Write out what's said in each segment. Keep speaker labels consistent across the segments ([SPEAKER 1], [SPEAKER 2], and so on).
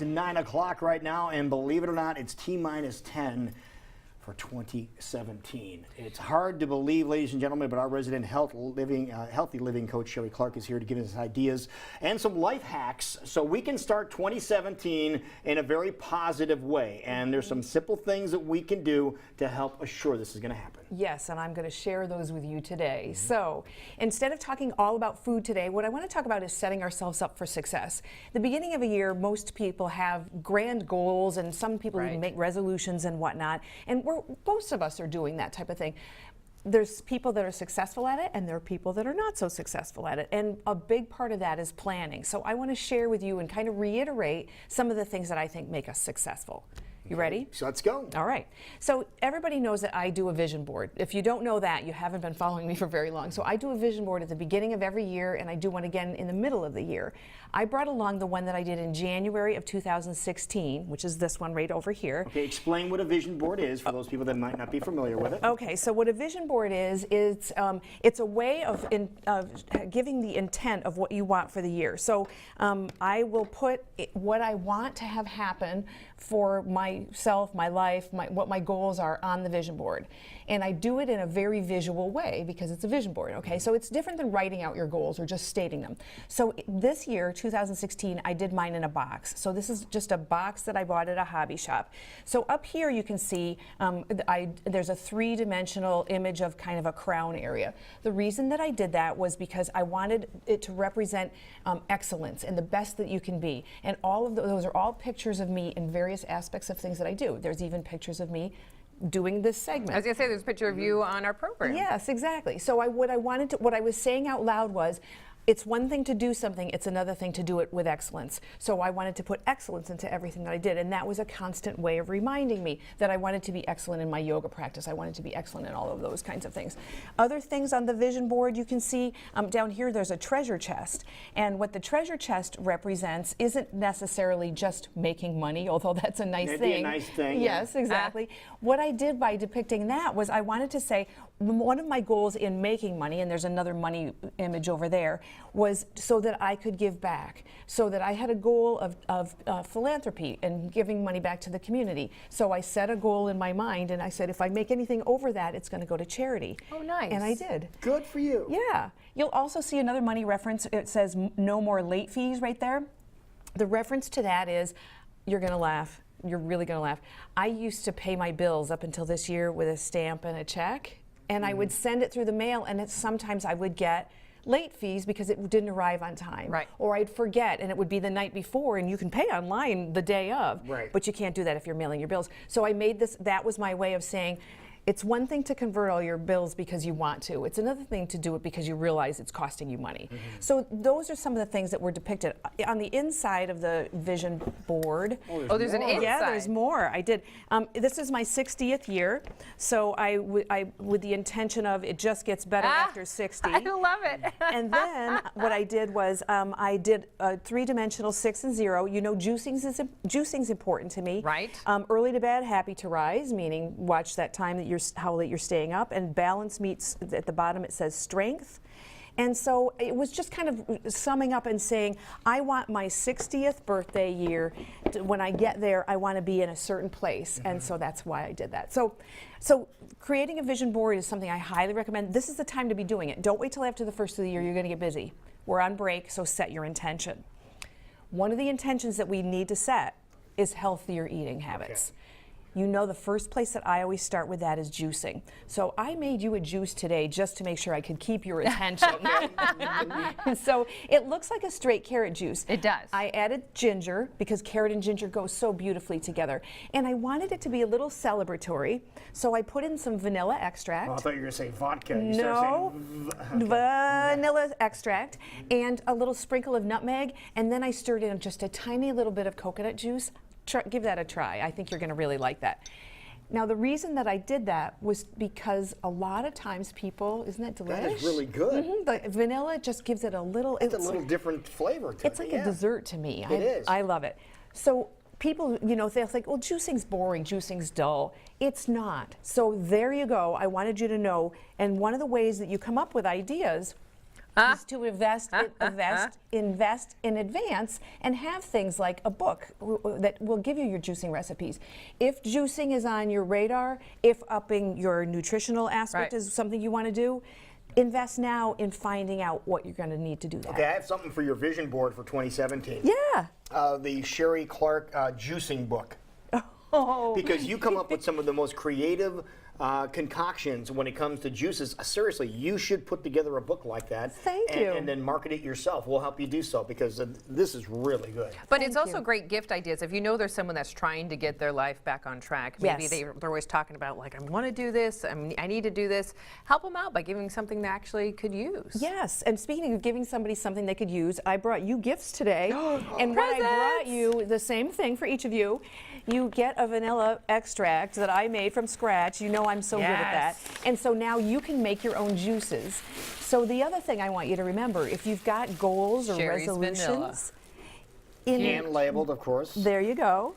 [SPEAKER 1] 9 o'clock right now, and believe it or not, it's T-minus 10 for 2017. It's hard to believe, ladies and gentlemen, but our resident healthy living coach, Sheree Clark, is here to give us ideas and some life hacks so we can start 2017 in a very positive way. And there's some simple things that we can do to help assure this is going to happen.
[SPEAKER 2] Yes, and I'm going to share those with you today. So instead of talking all about food today, what I want to talk about is setting ourselves up for success. The beginning of a year, most people have grand goals, and some people even make resolutions and whatnot. And most of us are doing that type of thing. There's people that are successful at it, and there are people that are not so successful at it. And a big part of that is planning. So I want to share with you and kind of reiterate some of the things that I think make us successful. You ready?
[SPEAKER 1] So let's go.
[SPEAKER 2] All right. So everybody knows that I do a vision board. If you don't know that, you haven't been following me for very long. So I do a vision board at the beginning of every year, and I do one again in the middle of the year. I brought along the one that I did in January of 2016, which is this one right over here.
[SPEAKER 1] Okay, explain what a vision board is for those people that might not be familiar with it.
[SPEAKER 2] Okay, so what a vision board is it's a way of giving the intent of what you want for the year. So I will put what I want to have happen for myself, my life, what my goals are on the vision board. And I do it in a very visual way because it's a vision board, okay? So it's different than writing out your goals or just stating them. So this year, 2016, I did mine in a box. So this is just a box that I bought at a hobby shop. So up here you can see there's a three-dimensional image of kind of a crown area. The reason that I did that was because I wanted it to represent excellence and the best that you can be. And all of those are all pictures of me in various aspects of things that I do. There's even pictures of me doing this segment.
[SPEAKER 3] I was going to say, there's a picture of you on our program.
[SPEAKER 2] Yes, exactly. So what I was saying out loud was, it's one thing to do something, it's another thing to do it with excellence. So I wanted to put excellence into everything that I did, and that was a constant way of reminding me that I wanted to be excellent in my yoga practice. I wanted to be excellent in all of those kinds of things. Other things on the vision board you can see, down here there's a treasure chest, and what the treasure chest represents isn't necessarily just making money, although that's a nice
[SPEAKER 1] That'd
[SPEAKER 2] thing.
[SPEAKER 1] be a nice thing.
[SPEAKER 2] Yes, exactly. What I did by depicting that was I wanted to say, one of my goals in making money, and there's another money image over there, was so that I could give back, so that I had a goal of philanthropy and giving money back to the community. So I set a goal in my mind, and I said, if I make anything over that, it's going to go to charity.
[SPEAKER 3] Oh, nice.
[SPEAKER 2] And I did.
[SPEAKER 1] Good for you.
[SPEAKER 2] Yeah. You'll also see another money reference. It says no more late fees right there. The reference to that is, you're going to laugh. You're really going to laugh. I used to pay my bills up until this year with a stamp and a check. And I would send it through the mail, and sometimes I would get late fees because it didn't arrive on time.
[SPEAKER 3] Right.
[SPEAKER 2] Or I'd forget, and it would be the night before, and you can pay online the day of.
[SPEAKER 1] Right.
[SPEAKER 2] But you can't do that if you're mailing your bills. So I made this, that was my way of saying, it's one thing to convert all your bills because you want to. It's another thing to do it because you realize it's costing you money. So those are some of the things that were depicted. On the inside of the vision board.
[SPEAKER 3] Oh, there's an inside.
[SPEAKER 2] Yeah, there's more. I did. This is my 60th year, so I with the intention of it just gets better after 60.
[SPEAKER 3] I love it.
[SPEAKER 2] And then what I did was I did a three-dimensional 6 and 0. You know, juicing's important to me.
[SPEAKER 3] Right.
[SPEAKER 2] Early to bed, happy to rise, meaning watch that time that how late you're staying up, and balance meets at the bottom. It says strength. And so it was just kind of summing up and saying, I want my 60th birthday year, when I get there, I want to be in a certain place. And so that's why I did that. So creating a vision board is something I highly recommend. This is the time to be doing it. Don't wait till after the first of the year. You're going to get busy. We're on break, so set your intention. One of the intentions that we need to set is healthier eating habits.
[SPEAKER 1] Okay.
[SPEAKER 2] You know, the first place that I always start with that is juicing. So I made you a juice today just to make sure I could keep your attention. So it looks like a straight carrot juice.
[SPEAKER 3] It does.
[SPEAKER 2] I added ginger because carrot and ginger go so beautifully together. And I wanted it to be a little celebratory, so I put in some vanilla extract.
[SPEAKER 1] Oh, I thought you were going to say vodka. You
[SPEAKER 2] No,
[SPEAKER 1] started saying
[SPEAKER 2] vanilla extract and a little sprinkle of nutmeg, and then I stirred in just a tiny little bit of coconut juice. Give that a try. I think you're going to really like that. Now, the reason that I did that was because a lot of times people, isn't that delicious?
[SPEAKER 1] That is really good.
[SPEAKER 2] The vanilla just gives it a little,
[SPEAKER 1] It's a little different flavor to it.
[SPEAKER 2] it's like a dessert to me.
[SPEAKER 1] It is.
[SPEAKER 2] I love it. So people, you know, they'll think, well, juicing's boring, juicing's dull. It's not. So there you go. I wanted you to know. And one of the ways that you come up with ideas is to invest in advance and have things like a book that will give you your juicing recipes. If juicing is on your radar, if upping your nutritional aspect
[SPEAKER 3] Right.
[SPEAKER 2] is something you want to do, invest now in finding out what you're going to need to do that.
[SPEAKER 1] Okay, I have something for your vision board for 2017.
[SPEAKER 2] Yeah.
[SPEAKER 1] The Sheree Clark juicing book.
[SPEAKER 2] Oh.
[SPEAKER 1] Because you come up with some of the most creative concoctions when it comes to juices. Seriously, you should put together a book like that.
[SPEAKER 2] Thank you.
[SPEAKER 1] And then market it yourself. We'll help you do so because this is really good.
[SPEAKER 3] But it's
[SPEAKER 2] Thank
[SPEAKER 3] also
[SPEAKER 2] you.
[SPEAKER 3] great gift ideas. If you know there's someone that's trying to get their life back on track, maybe
[SPEAKER 2] Yes.
[SPEAKER 3] they're always talking about, like, I want to do this, I need to do this. Help them out by giving something they actually could use.
[SPEAKER 2] Yes, and speaking of giving somebody something they could use, I brought you gifts today. And what I brought you, the same thing for each of you. You get a vanilla extract that I made from scratch. You know I'm so good at that.
[SPEAKER 3] Yes.
[SPEAKER 2] And so now you can make your own juices. So the other thing I want you to remember, if you've got goals or
[SPEAKER 3] Sherry's
[SPEAKER 2] resolutions,
[SPEAKER 1] Hand labeled, of course.
[SPEAKER 2] there you go.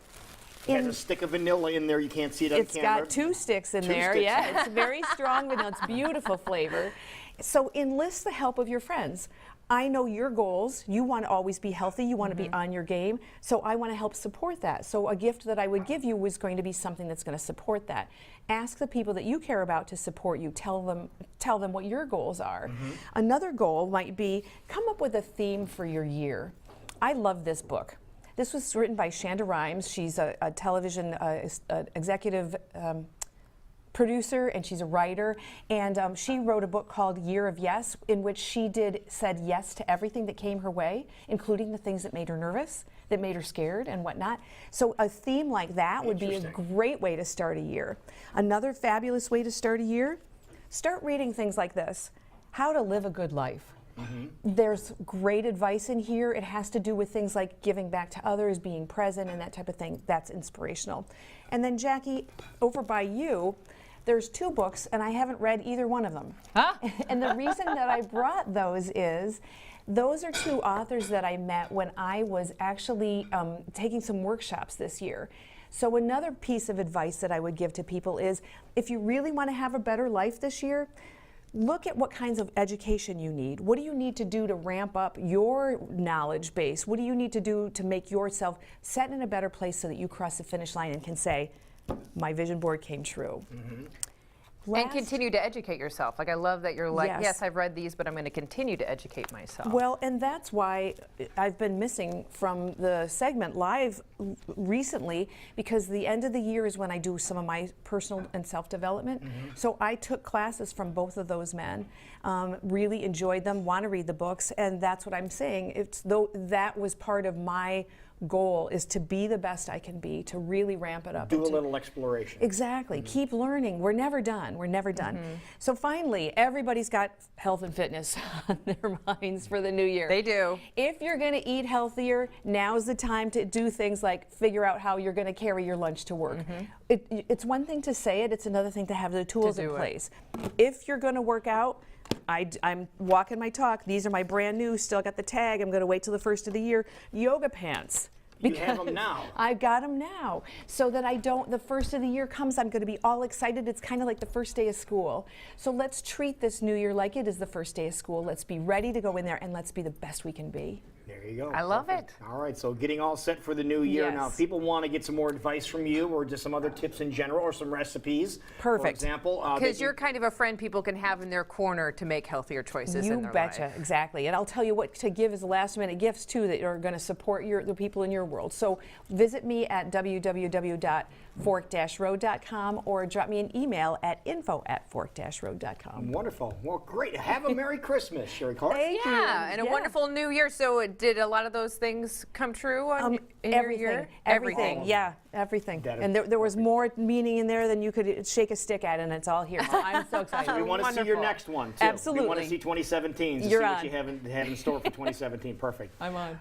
[SPEAKER 1] It has
[SPEAKER 2] In-
[SPEAKER 1] a stick of vanilla in there. You can't see it on
[SPEAKER 2] It's
[SPEAKER 1] camera.
[SPEAKER 2] got 2 sticks in
[SPEAKER 1] Two
[SPEAKER 2] there.
[SPEAKER 1] sticks.
[SPEAKER 2] Yeah, it's very strong vanilla. It's beautiful flavor. So enlist the help of your friends. I know your goals. You want to always be healthy. You want to be on your game. So I want to help support that. So a gift that I would give you was going to be something that's going to support that. Ask the people that you care about to support you. Tell them what your goals are. Another goal might be come up with a theme for your year. I love this book. This was written by Shonda Rhimes. She's a television executive producer, and she's a writer, and she wrote a book called Year of Yes, in which she said yes to everything that came her way, including the things that made her nervous, that made her scared and whatnot. So a theme like that would be a
[SPEAKER 1] Interesting.
[SPEAKER 2] great way to start a year. Another fabulous way to start a year, start reading things like this, How to Live a Good Life. There's great advice in here. It has to do with things like giving back to others, being present, and that type of thing. That's inspirational. And then Jackie, over by you, there's 2 books, and I haven't read either one of them.
[SPEAKER 3] Huh?
[SPEAKER 2] And the reason that I brought those is, those are 2 authors that I met when I was actually taking some workshops this year. So another piece of advice that I would give to people is, if you really want to have a better life this year, look at what kinds of education you need. What do you need to do to ramp up your knowledge base? What do you need to do to make yourself set in a better place so that you cross the finish line and can say, my vision board came true?
[SPEAKER 3] And
[SPEAKER 2] Last-
[SPEAKER 3] continue to educate yourself. Like, I love that you're like,
[SPEAKER 2] Yes.
[SPEAKER 3] yes, I've read these, but I'm going to continue to educate myself.
[SPEAKER 2] Well, and that's why I've been missing from the segment live recently, because the end of the year is when I do some of my personal and self-development. So I took classes from both of those men, really enjoyed them, want to read the books, and that's what I'm saying. It's though that was part of my goal, is to be the best I can be, to really ramp it up.
[SPEAKER 1] Do
[SPEAKER 2] and
[SPEAKER 1] a
[SPEAKER 2] to-
[SPEAKER 1] little exploration.
[SPEAKER 2] Exactly. Keep learning. We're never done. We're never done. So finally, everybody's got health and fitness on their minds for the new year.
[SPEAKER 3] They do.
[SPEAKER 2] If you're going to eat healthier, now's the time to do things like figure out how you're going to carry your lunch to work. It's one thing to say it, it's another thing to have the tools in
[SPEAKER 3] do it.
[SPEAKER 2] place. If you're going to work out, I'm walking my talk. These are my brand new, still got the tag. I'm going to wait till the first of the year. Yoga pants.
[SPEAKER 1] You have 'em now.
[SPEAKER 2] I've got them now, so that I don't, the first of the year comes, I'm going to be all excited. It's kind of like the first day of school. So let's treat this new year like it is the first day of school. Let's be ready to go in there, and let's be the best we can be.
[SPEAKER 1] There you go.
[SPEAKER 3] I love
[SPEAKER 1] Perfect.
[SPEAKER 3] it.
[SPEAKER 1] All right, so getting all set for the new year. Now, if
[SPEAKER 2] Yes.
[SPEAKER 1] people want to get some more advice from you, or just some other tips in general, or some recipes, for
[SPEAKER 2] Perfect.
[SPEAKER 1] example.
[SPEAKER 3] Because you're kind of a friend people can have in their corner to make healthier choices in
[SPEAKER 2] You
[SPEAKER 3] their
[SPEAKER 2] betcha,
[SPEAKER 3] life.
[SPEAKER 2] exactly. And I'll tell you what to give as last-minute gifts too that are going to support the people in your world. So visit me at www.fork-road.com or drop me an email at info@fork-road.com.
[SPEAKER 1] Wonderful. Well, great. Have a Merry Christmas, Sheree Clark.
[SPEAKER 2] Thank you.
[SPEAKER 3] Yeah, and a wonderful new year. So did a lot of those things come true in your year?
[SPEAKER 2] Everything, yeah, everything.
[SPEAKER 1] That is
[SPEAKER 2] And there was more meaning in there than you could shake a stick at, and it's all here. So I'm so excited.
[SPEAKER 1] We want to see your
[SPEAKER 3] Wonderful.
[SPEAKER 1] next one, too. We want
[SPEAKER 2] Absolutely.
[SPEAKER 1] to see 2017, to
[SPEAKER 2] You're
[SPEAKER 1] see what
[SPEAKER 2] on.
[SPEAKER 1] you have in store for 2017. Perfect.
[SPEAKER 2] I'm on.